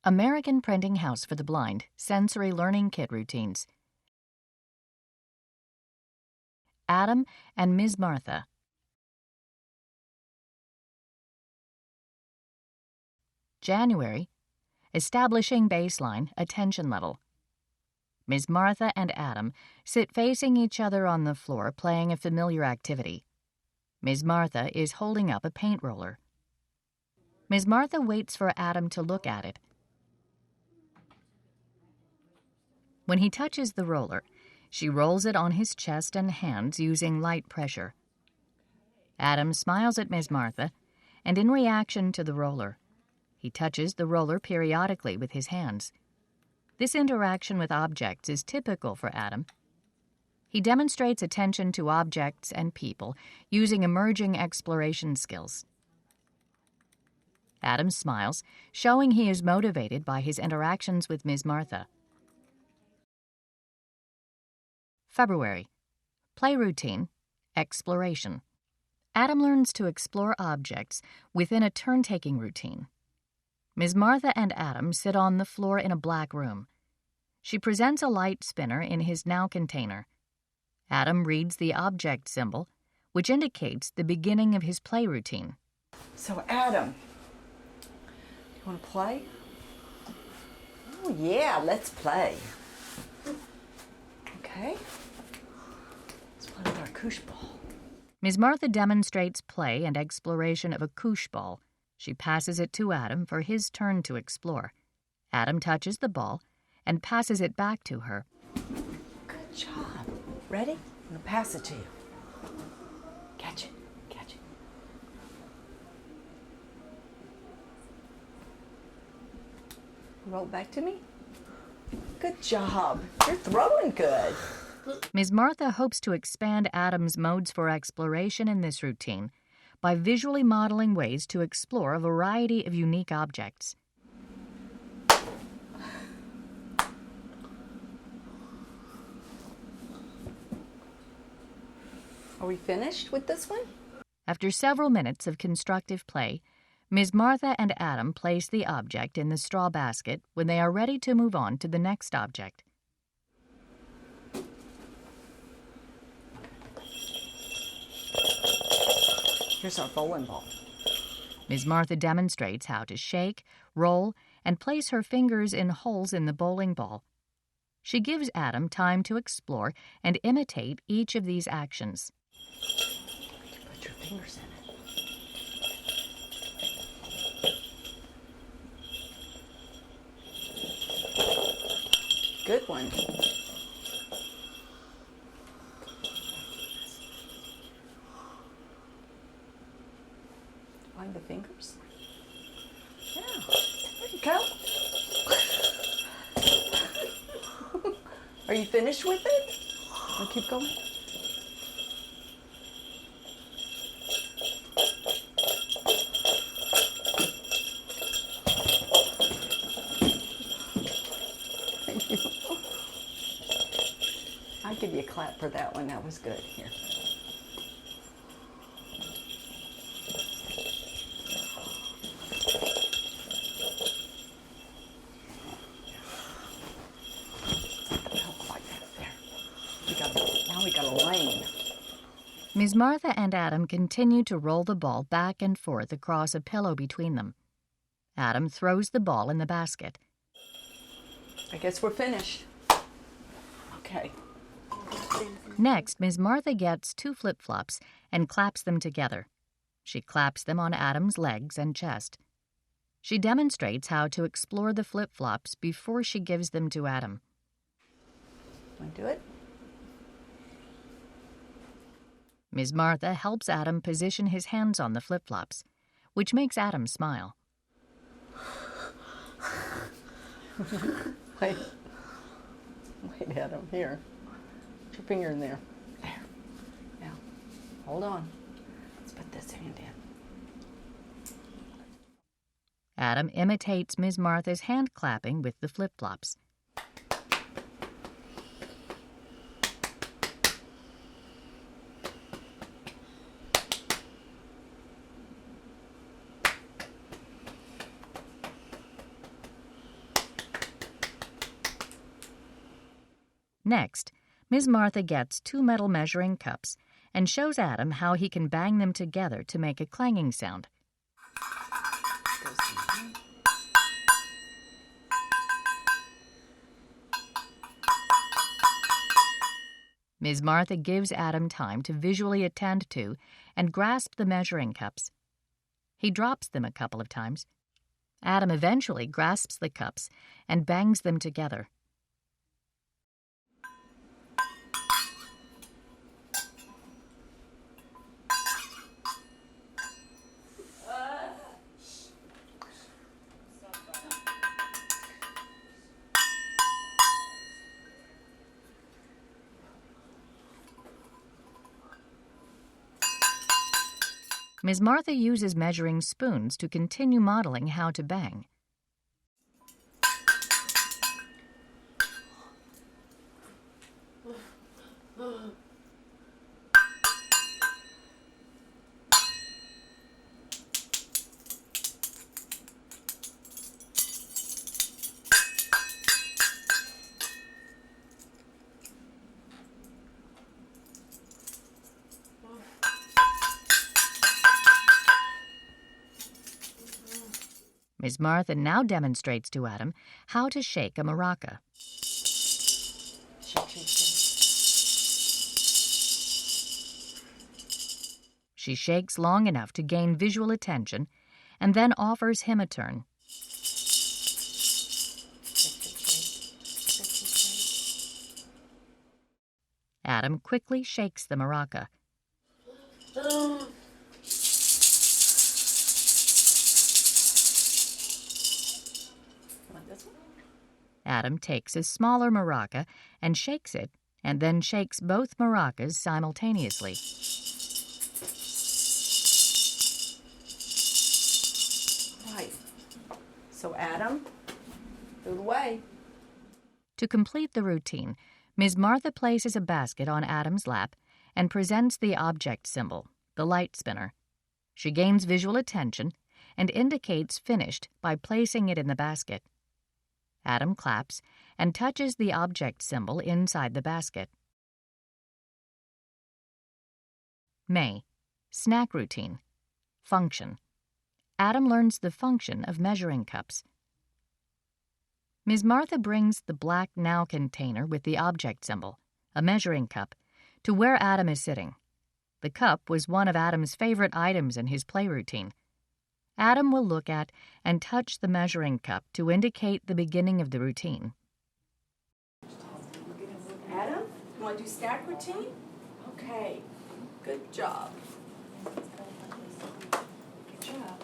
American Printing House for the Blind Sensory Learning Kit Routines. Adam and Ms. Martha. January. Establishing baseline attention level. Ms. Martha and Adam sit facing each other on the floor playing a familiar activity. Ms. Martha is holding up a paint roller. Ms. Martha waits for Adam to look at it. When he touches the roller, she rolls it on his chest and hands using light pressure. Adam smiles at Ms. Martha, and in reaction to the roller, he touches the roller periodically with his hands. This interaction with objects is typical for Adam. He demonstrates attention to objects and people using emerging exploration skills. Adam smiles, showing he is motivated by his interactions with Ms. Martha. February. Play routine, exploration. Adam learns to explore objects within a turn-taking routine. Ms. Martha and Adam sit on the floor in a black room. She presents a light spinner in his now container. Adam reads the object symbol, which indicates the beginning of his play routine. So Adam, you want to play? Oh yeah, let's play. Okay. Let's play with our koosh ball. Ms. Martha demonstrates play and exploration of a koosh ball. She passes it to Adam for his turn to explore. Adam touches the ball and passes it back to her. Good job. Ready? I'm going to pass it to you. Catch it. Catch it. Roll it back to me. Good job. You're throwing good. Ms. Martha hopes to expand Adam's modes for exploration in this routine by visually modeling ways to explore a variety of unique objects. Are we finished with this one? After several minutes of constructive play, Ms. Martha and Adam place the object in the straw basket when they are ready to move on to the next object. Here's our bowling ball. Ms. Martha demonstrates how to shake, roll, and place her fingers in holes in the bowling ball. She gives Adam time to explore and imitate each of these actions. Put your fingers in it. Good one. Find the fingers. Yeah, there you go. Are you finished with it? I'll keep going. Thank you. I'll give you a clap for that one. That was good. Here. Now we got a lane. Ms. Martha and Adam continue to roll the ball back and forth across a pillow between them. Adam throws the ball in the basket. I guess we're finished. Okay. Next, Ms. Martha gets 2 flip-flops and claps them together. She claps them on Adam's legs and chest. She demonstrates how to explore the flip-flops before she gives them to Adam. Want to do it? Ms. Martha helps Adam position his hands on the flip-flops, which makes Adam smile. Wait, Adam, here. Put your finger in there. There. Now, hold on. Let's put this hand in. Adam imitates Ms. Martha's hand clapping with the flip-flops. Next, Ms. Martha gets 2 metal measuring cups and shows Adam how he can bang them together to make a clanging sound. Ms. Martha gives Adam time to visually attend to and grasp the measuring cups. He drops them a couple of times. Adam eventually grasps the cups and bangs them together. Ms. Martha uses measuring spoons to continue modeling how to bang. Ms. Martha now demonstrates to Adam how to shake a maraca. Shake, shake, shake. She shakes long enough to gain visual attention and then offers him a turn. Adam quickly shakes the maraca. Adam takes a smaller maraca and shakes it, and then shakes both maracas simultaneously. Right. So Adam, through the way. To complete the routine, Ms. Martha places a basket on Adam's lap and presents the object symbol, the light spinner. She gains visual attention and indicates finished by placing it in the basket. Adam claps and touches the object symbol inside the basket. May. Snack routine. Function. Adam learns the function of measuring cups. Ms. Martha brings the black Now container with the object symbol, a measuring cup, to where Adam is sitting. The cup was one of Adam's favorite items in his play routine. Adam will look at and touch the measuring cup to indicate the beginning of the routine. Adam, you want to do snack routine? Okay, good job. Good job.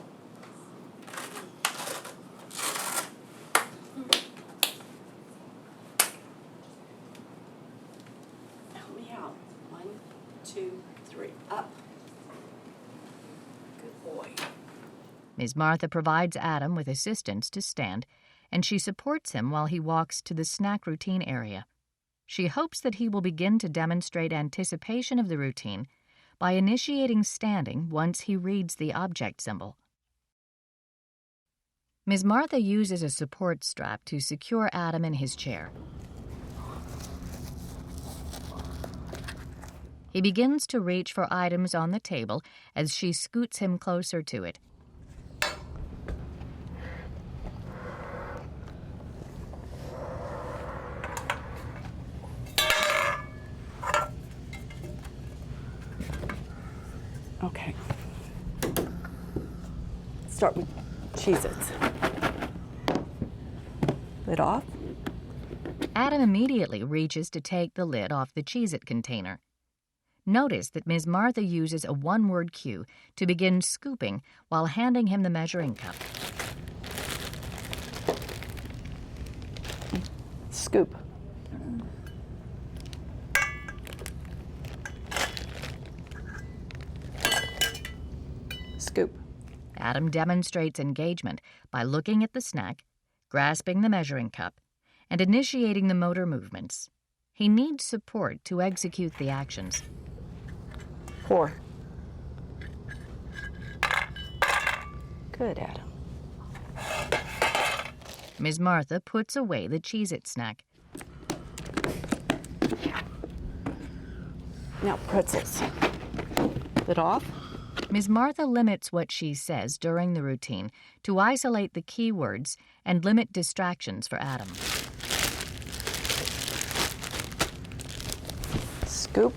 Help me out. 1, 2, 3, up. Good boy. Ms. Martha provides Adam with assistance to stand, and she supports him while he walks to the snack routine area. She hopes that he will begin to demonstrate anticipation of the routine by initiating standing once he reads the object symbol. Ms. Martha uses a support strap to secure Adam in his chair. He begins to reach for items on the table as she scoots him closer to it. Okay. Start with Cheez-Its. Lid off. Adam immediately reaches to take the lid off the Cheez-It container. Notice that Ms. Martha uses a one-word cue to begin scooping while handing him the measuring cup. Scoop. Scoop. Adam demonstrates engagement by looking at the snack, grasping the measuring cup, and initiating the motor movements. He needs support to execute the actions. Pour. Good, Adam. Ms. Martha puts away the Cheez-It snack. Now pretzels. Lid off. Ms. Martha limits what she says during the routine to isolate the key words and limit distractions for Adam. Scoop.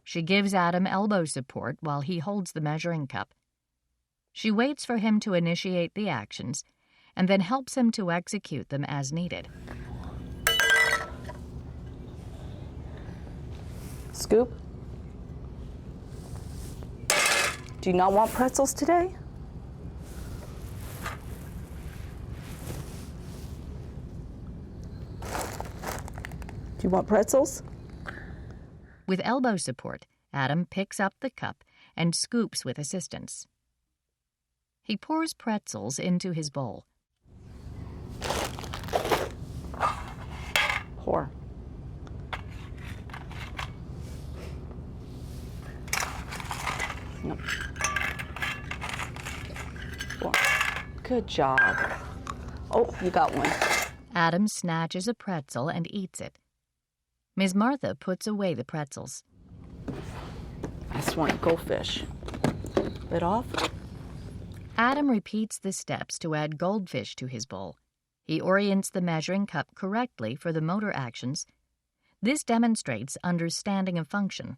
She gives Adam elbow support while he holds the measuring cup. She waits for him to initiate the actions and then helps him to execute them as needed. Scoop. Do you not want pretzels today? Do you want pretzels? With elbow support, Adam picks up the cup and scoops with assistance. He pours pretzels into his bowl. Pour. Nope. Pour. Good job. Oh, you got one. Adam snatches a pretzel and eats it. Ms. Martha puts away the pretzels. Last one, goldfish. Lid off. Adam repeats the steps to add goldfish to his bowl. He orients the measuring cup correctly for the motor actions. This demonstrates understanding of function.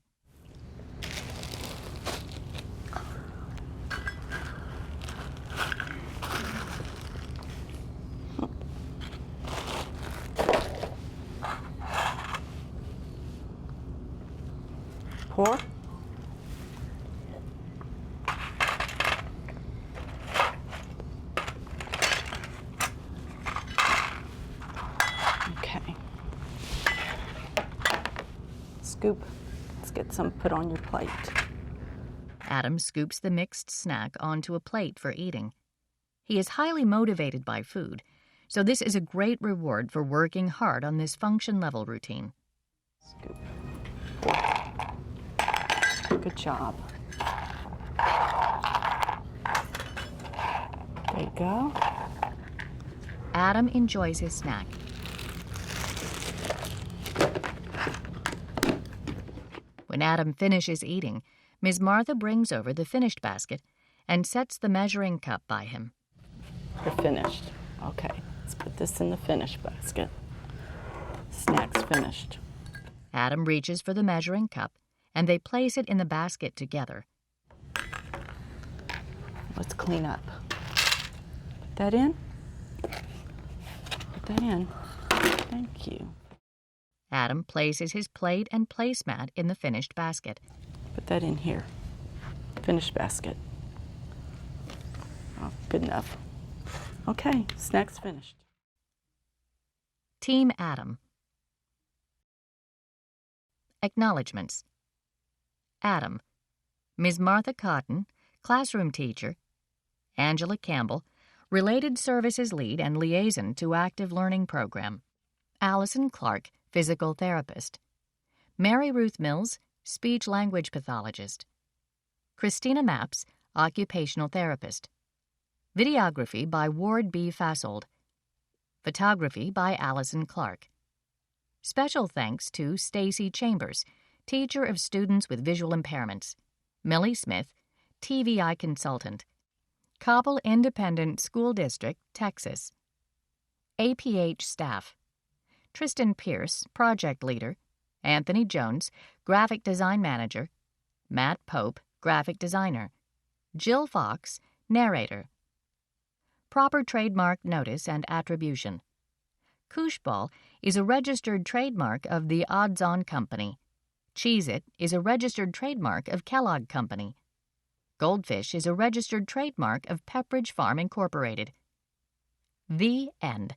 Pour. Okay. Scoop. Let's get some put on your plate. Adam scoops the mixed snack onto a plate for eating. He is highly motivated by food, so this is a great reward for working hard on this function-level routine. Scoop. Good job. There you go. Adam enjoys his snack. When Adam finishes eating, Ms. Martha brings over the finished basket and sets the measuring cup by him. You're finished. Okay, let's put this in the finished basket. Snack's finished. Adam reaches for the measuring cup, and they place it in the basket together. Let's clean up. Put that in. Put that in. Thank you. Adam places his plate and placemat in the finished basket. Put that in here. Finished basket. Oh, good enough. Okay, snack's finished. Team Adam. Acknowledgements. Adam, Ms. Martha Cotton, classroom teacher. Angela Campbell, related services lead and liaison to active learning program. Allison Clark, physical therapist. Mary Ruth Mills, speech-language pathologist. Christina Mapps, occupational therapist. Videography by Ward B. Fasold. Photography by Allison Clark. Special thanks to Stacy Chambers, teacher of students with visual impairments. Millie Smith, TVI consultant. Cobble Independent School District, Texas. APH staff. Tristan Pierce, project leader. Anthony Jones, graphic design manager. Matt Pope, graphic designer. Jill Fox, narrator. Proper trademark notice and attribution. Kooshball is a registered trademark of the Odds On Company. Cheez-It is a registered trademark of Kellogg Company. Goldfish is a registered trademark of Pepperidge Farm Incorporated. The end.